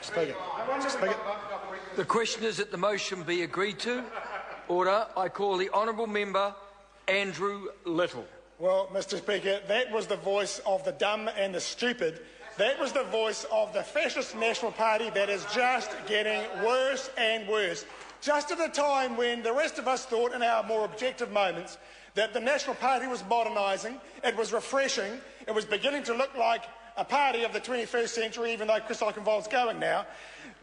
Speaker. The question is that the motion be agreed to. Order. I call the honourable member Andrew Little. Well, Mr. Speaker, that was the voice of the dumb and the stupid. That was the voice of the fascist National Party that is just getting worse and worse. Just at a time when the rest of us thought in our more objective moments that the National Party was modernising, it was refreshing, it was beginning to look like a party of the 21st century, even though Chris Eichenwald's going now.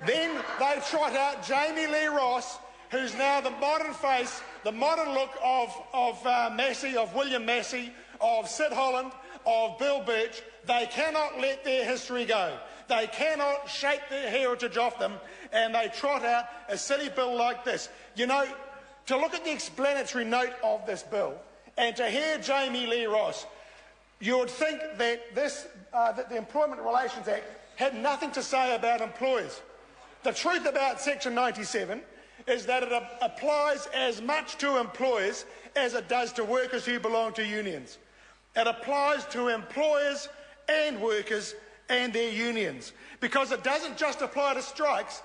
Then they trot out Jamie Lee Ross, who's now the modern face, the modern look of Massey, of William Massey, of Sid Holland, of Bill Birch. They cannot let their history go. They cannot shake their heritage off them, and they trot out a silly bill like this. You know, to look at the explanatory note of this bill and to hear Jamie Lee Ross, you would think that that the Employment Relations Act had nothing to say about employers. The truth about Section 97 is that it applies as much to employers as it does to workers who belong to unions. It applies to employers and workers and their unions, because it doesn't just apply to strikes,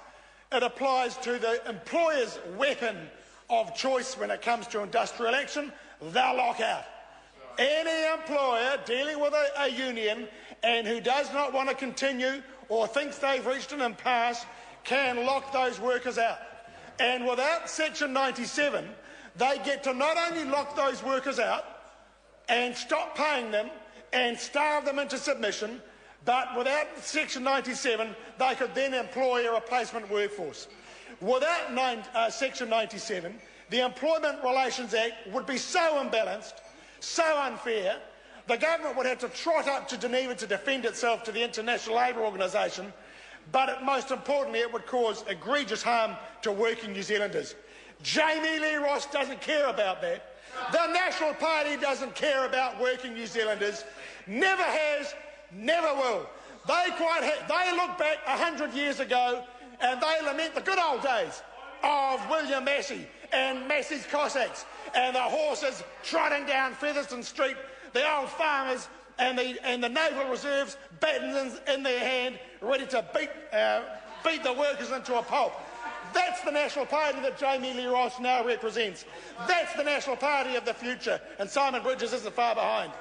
it applies to the employer's weapon of choice when it comes to industrial action, the lockout. Any employer dealing with a union and who does not want to continue or thinks they've reached an impasse can lock those workers out. And without Section 97, they get to not only lock those workers out and stop paying them and starve them into submission, but without Section 97, they could then employ a replacement workforce. Without Section 97, the Employment Relations Act would be so imbalanced, so unfair, the government would have to trot up to Geneva to defend itself to the International Labour Organisation, but most importantly, it would cause egregious harm to working New Zealanders. Jamie Lee Ross doesn't care about that. The National Party doesn't care about working New Zealanders. Never has, never will. They look back 100 years ago and they lament the good old days of William Massey and Massey's Cossacks and the horses trotting down Featherston Street, the old farmers and the naval reserves, batons in their hand, ready to beat the workers into a pulp. That's the National Party that Jamie Lee Ross now represents. That's the National Party of the future, and Simon Bridges isn't far behind.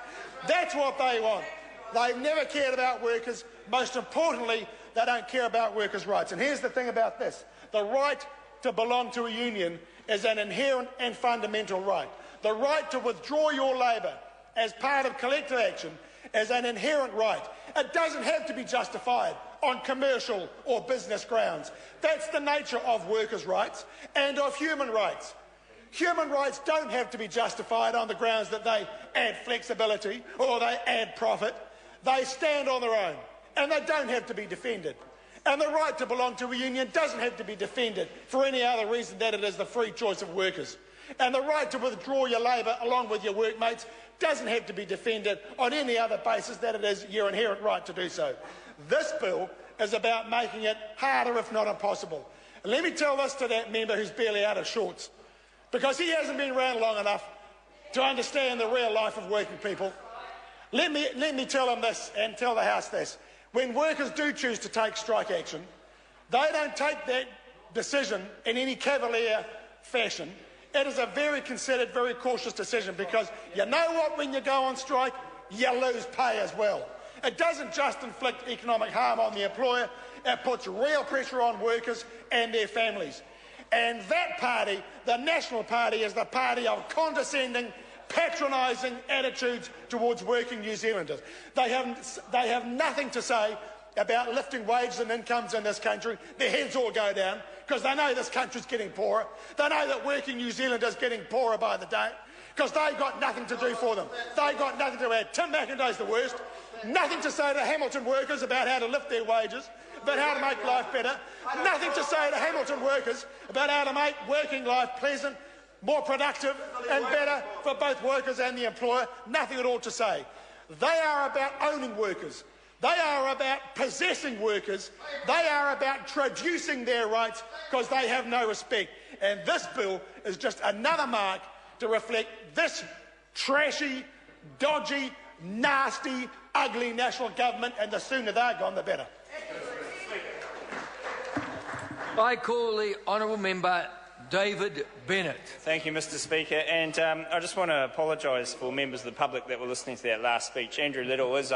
That's what they want. They've never cared about workers. Most importantly, they don't care about workers' rights. And here's the thing about this. The right to belong to a union is an inherent and fundamental right. The right to withdraw your labour as part of collective action is an inherent right. It doesn't have to be justified on commercial or business grounds. That's the nature of workers' rights and of human rights. Human rights don't have to be justified on the grounds that they add flexibility or they add profit. They stand on their own and they don't have to be defended. And the right to belong to a union doesn't have to be defended for any other reason than it is the free choice of workers. And the right to withdraw your labour along with your workmates doesn't have to be defended on any other basis than it is your inherent right to do so. This bill is about making it harder, if not impossible. And let me tell this to that member who's barely out of shorts, because he hasn't been around long enough to understand the real life of working people. Let me tell him this and tell the House this. When workers do choose to take strike action, they don't take that decision in any cavalier fashion. It is a very considered, very cautious decision, because you know what, when you go on strike, you lose pay as well. It doesn't just inflict economic harm on the employer, it puts real pressure on workers and their families. And that party, the National Party, is the party of condescending, patronising attitudes towards working New Zealanders. They have nothing to say about lifting wages and incomes in this country. Their heads all go down because they know this country's getting poorer. They know that working New Zealanders getting poorer by the day because they've got nothing to do for them. They've got nothing to add. Tim McIntyre's the worst. Nothing to say to Hamilton workers about how to lift their wages, about how to make life better. Nothing to say to Hamilton workers about how to make working life pleasant, more productive and better for both workers and the employer. Nothing at all to say. They are about owning workers. They are about possessing workers. They are about traducing their rights because they have no respect. And this bill is just another mark to reflect this trashy, dodgy, nasty, ugly national government, and the sooner they're gone, the better. I call the honourable member David Bennett. Thank you, Mr Speaker. And I just want to apologise for members of the public that were listening to that last speech. Andrew Little is